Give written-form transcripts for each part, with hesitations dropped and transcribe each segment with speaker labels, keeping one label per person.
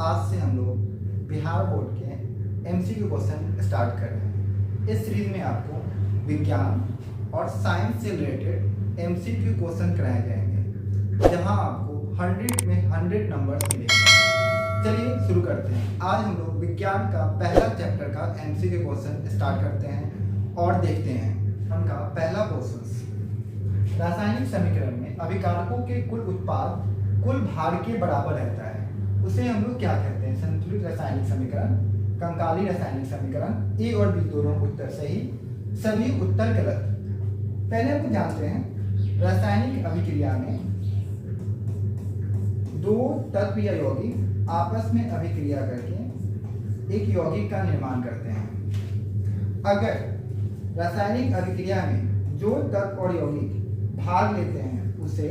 Speaker 1: आज से हम लोग बिहार बोर्ड के एमसीक्यू क्वेश्चन स्टार्ट कर रहे हैं। इस सीरीज में आपको विज्ञान और साइंस से रिलेटेड एमसीक्यू क्वेश्चन कराए जाएंगे, जहां आपको 100 में 100 नंबर्स मिलेंगे। चलिए शुरू करते हैं। आज हम लोग विज्ञान का पहला चैप्टर का एमसीक्यू क्वेश्चन स्टार्ट करते हैं और देखते हैं उनका पहला क्वेश्चन। रासायनिक समीकरण में अभिकारकों के कुल उत्पाद कुल भार के बराबर रहता है, उसे हम लोग क्या कहते हैं? संतुलित रासायनिक समीकरण, कंकाली रासायनिक समीकरण। ए और बी दोनों उत्तर सही, सभी उत्तर गलत। पहले हम जानते हैं रासायनिक अभिक्रिया में दो तत्व या यौगिक आपस में अभिक्रिया करके एक यौगिक का निर्माण करते हैं। अगर रासायनिक अभिक्रिया में जो तत्व और यौगिक भाग लेते हैं उसे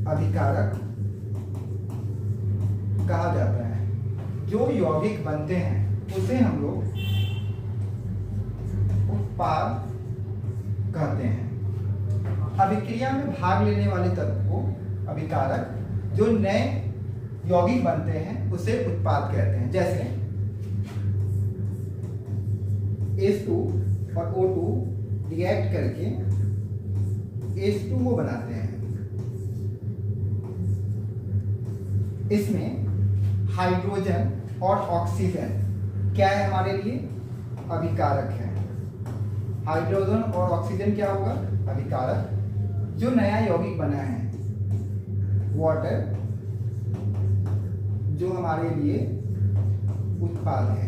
Speaker 1: अभिकारक कहा जाता है। जो यौगिक बनते हैं उसे हम लोग उत्पाद कहते हैं। अभिक्रिया में भाग लेने वाले तत्व को अभिकारक, जो नए यौगिक बनते हैं उसे उत्पाद कहते हैं। जैसे H2 और O2 रिएक्ट करके H2O बनाते हैं। इसमें हाइड्रोजन और ऑक्सीजन क्या है? हमारे लिए अभिकारक है। हाइड्रोजन और ऑक्सीजन क्या होगा? अभिकारक। जो नया यौगिक बना है वाटर, जो हमारे लिए उत्पाद है।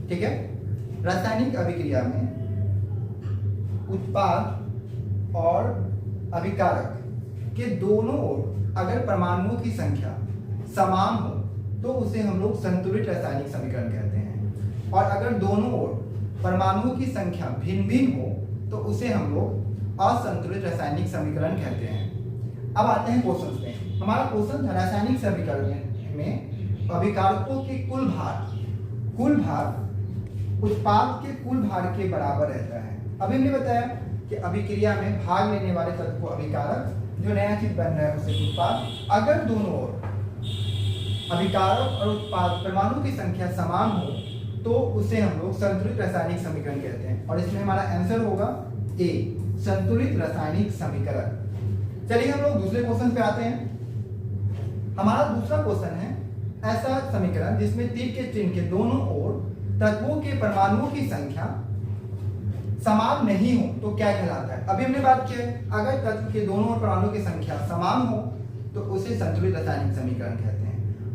Speaker 1: ठीक है। रासायनिक अभिक्रिया में उत्पाद और अभिकारक के दोनों ओर अगर परमाणुओं की संख्या समान हो तो उसे हम लोग संतुलित रासायनिक समीकरण कहते हैं, और अगर दोनों ओर परमाणुओं की संख्या भिन्न भिन्न हो तो उसे हम लोग असंतुलित रासायनिक समीकरण कहते हैं। अब आते हैं क्वेश्चन पे। हमारा क्वेश्चन था रासायनिक समीकरण में अभिकारकों के कुल भार उत्पाद के कुल भार के बराबर रहता है। अभी हमने बताया कि अभिक्रिया में भाग लेने वाले तत्व को अभिकारक, जो नया चीज बन रहा है उसे उत्पाद। अगर दोनों ओर अभिकारक और उत्पाद परमाणु की संख्या समान हो तो उसे हम लोग संतुलित रासायनिक समीकरण कहते हैं, और इसमें हमारा आंसर होगा ए, संतुलित रासायनिक समीकरण। चलिए हम लोग दूसरे क्वेश्चन पे आते हैं। हमारा दूसरा क्वेश्चन है ऐसा समीकरण जिसमें तीर के चिन्ह के दोनों ओर तत्वों के परमाणुओं की संख्या समान नहीं हो तो क्या कहलाता है? अभी हमने बात की है अगर तत्व के दोनों ओर परमाणुओं की संख्या समान हो तो उसे संतुलित रासायनिक समीकरण कहते हैं।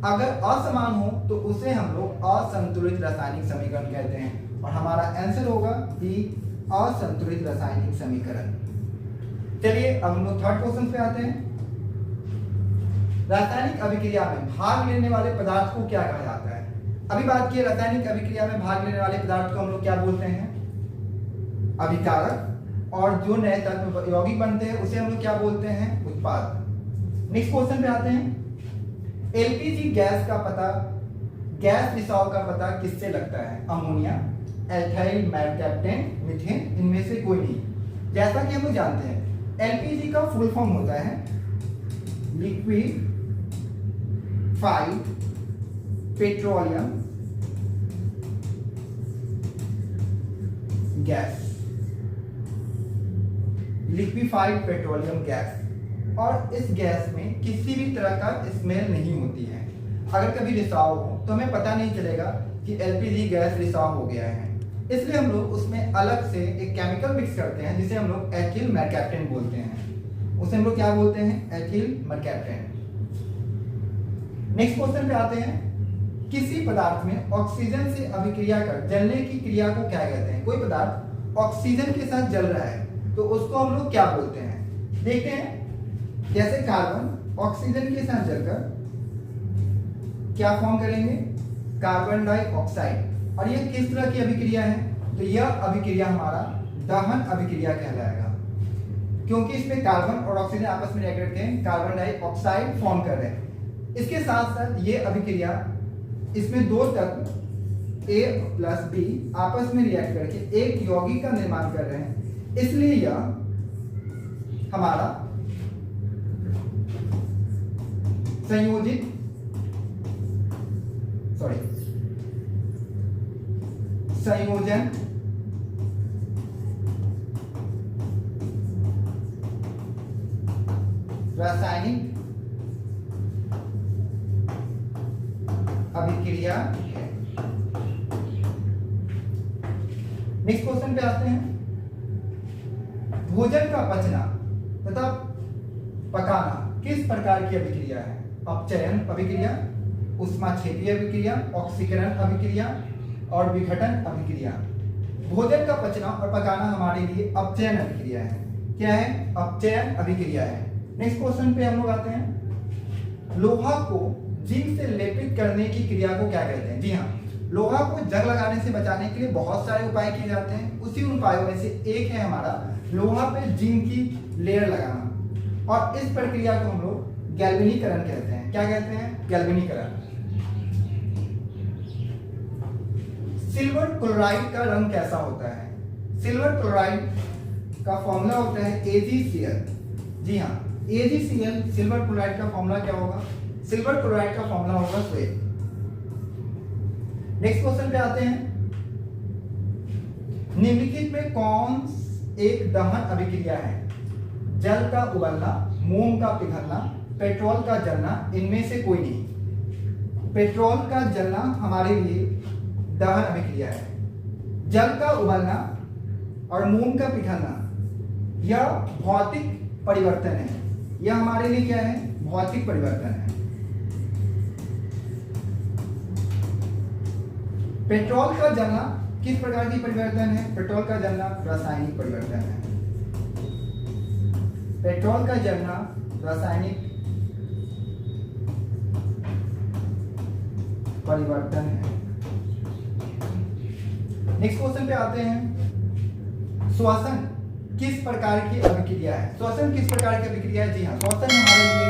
Speaker 1: अगर असमान हो तो उसे हम लोग असंतुलित रासायनिक समीकरण कहते हैं, और हमारा आंसर होगा बी, असंतुलित रासायनिक समीकरण। चलिए अब हम लोग थर्ड क्वेश्चन पे आते हैं। रासायनिक अभिक्रिया में भाग लेने वाले पदार्थ को क्या कहा जाता है? अभी बात की रासायनिक अभिक्रिया में भाग लेने वाले पदार्थ को हम लोग क्या बोलते हैं? अभिकारक। और जो नए तत्व यौगिक बनते हैं उसे हम लोग क्या बोलते हैं? उत्पाद। नेक्स्ट क्वेश्चन पे आते हैं। एलपीजी गैस का पता, गैस रिसाव का पता किससे लगता है? अमोनिया, एल्थाइल मेर्कैप्टेन, मीथेन, इनमें से कोई नहीं। जैसा कि हम लोग जानते हैं एलपीजी का फुल फॉर्म होता है liquid FIDE petroleum gas, liquefied petroleum gas. और इस गैस में किसी भी तरह का स्मेल नहीं होती है। अगर कभी रिसाव हो तो हमें पता नहीं चलेगा कि एलपीजी गैस रिसाव हो गया है, इसलिए हम लोग उसमें अलग से एक केमिकल मिक्स करते हैं जिसे हम लोग एथिल मेर्कैप्टेन बोलते हैं। उसे हम लोग क्या बोलते हैं? एथिल मेर्कैप्टेन। नेक्स्ट क्वेश्चन पे आते हैं। किसी पदार्थ में ऑक्सीजन से अभिक्रिया कर जलने की क्रिया को क्या कहते हैं? कोई पदार्थ ऑक्सीजन के साथ जल रहा है तो उसको हम लोग क्या बोलते हैं? देखते हैं। जैसे कार्बन ऑक्सीजन के साथ जलकर क्या फॉर्म करेंगे? Carbon dioxide. और ये किस तरह की अभिक्रिया है? तो यह अभिक्रिया हमारा दहन अभिक्रिया कहलाएगा, क्योंकि इसमें कार्बन और ऑक्सीजन आपस में रिएक्ट करके कार्बन डाइऑक्साइड फॉर्म कर रहे हैं। इसके साथ साथ ये अभिक्रिया, इसमें दो तत्व A प्लस B आपस में रिएक्ट करके एक यौगिक का निर्माण कर रहे हैं, इसलिए यह हमारा संयोजित संयोजन रासायनिक अभिक्रिया है। नेक्स्ट क्वेश्चन पे आते हैं। भोजन का पचना तथा पकाना किस प्रकार की अभिक्रिया है? अपचयन अभिक्रिया, ऊष्माक्षेपीय अभिक्रिया, ऑक्सीकरण अभिक्रिया और विघटन अभिक्रिया। भोजन का पचना और पकाना हमारे लिए अपचयन अभिक्रिया है। क्या है? अपचयन अभिक्रिया है। नेक्स्ट क्वेश्चन पे हम लोग आते हैं। लोहा को जिंक से लेपित करने की क्रिया को क्या कहते हैं? जी हाँ, लोहा को जंग लगाने से बचाने के लिए बहुत सारे उपाय किए जाते हैं। उसी उपायों में से एक है हमारा लोहा पे जिंक की लेयर लगाना, और इस प्रक्रिया को हम लोग गैल्वेनीकरण कहते हैं। क्या कहते हैं? गैल्वेनीकरण। सिल्वर क्लोराइड का रंग कैसा होता है? सिल्वर क्लोराइड का फॉर्मूला होता है AgCl। जी हाँ, AgCl सिल्वर क्लोराइड का फॉर्मूला क्या होगा? सिल्वर क्लोराइड का फॉर्मूला होगा श्वेत। नेक्स्ट क्वेश्चन पे आते हैं। निम्नलिखित में कौन एक दहन अभिक्रिया है? जल का उबलना, मोम का पिघलना, पेट्रोल का जलना, इनमें से कोई नहीं। पेट्रोल का जलना हमारे लिए दहन अभिक्रिया है। जल का उबलना और मोम का पिघलना यह भौतिक परिवर्तन है। यह हमारे लिए क्या है? भौतिक परिवर्तन है। पेट्रोल का जलना किस प्रकार की परिवर्तन है? पेट्रोल का जलना रासायनिक परिवर्तन है। पेट्रोल का जलना रासायनिक परिवर्तन है। नेक्स्ट क्वेश्चन पे आते हैं। श्वसन किस प्रकार की अभिक्रिया है? श्वसन किस प्रकार की अभिक्रिया है? जी हाँ, श्वसन हमारे लिए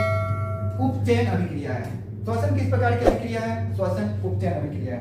Speaker 1: उपचयन अभिक्रिया है। श्वसन किस प्रकार की अभिक्रिया है? श्वसन उपचयन अभिक्रिया है।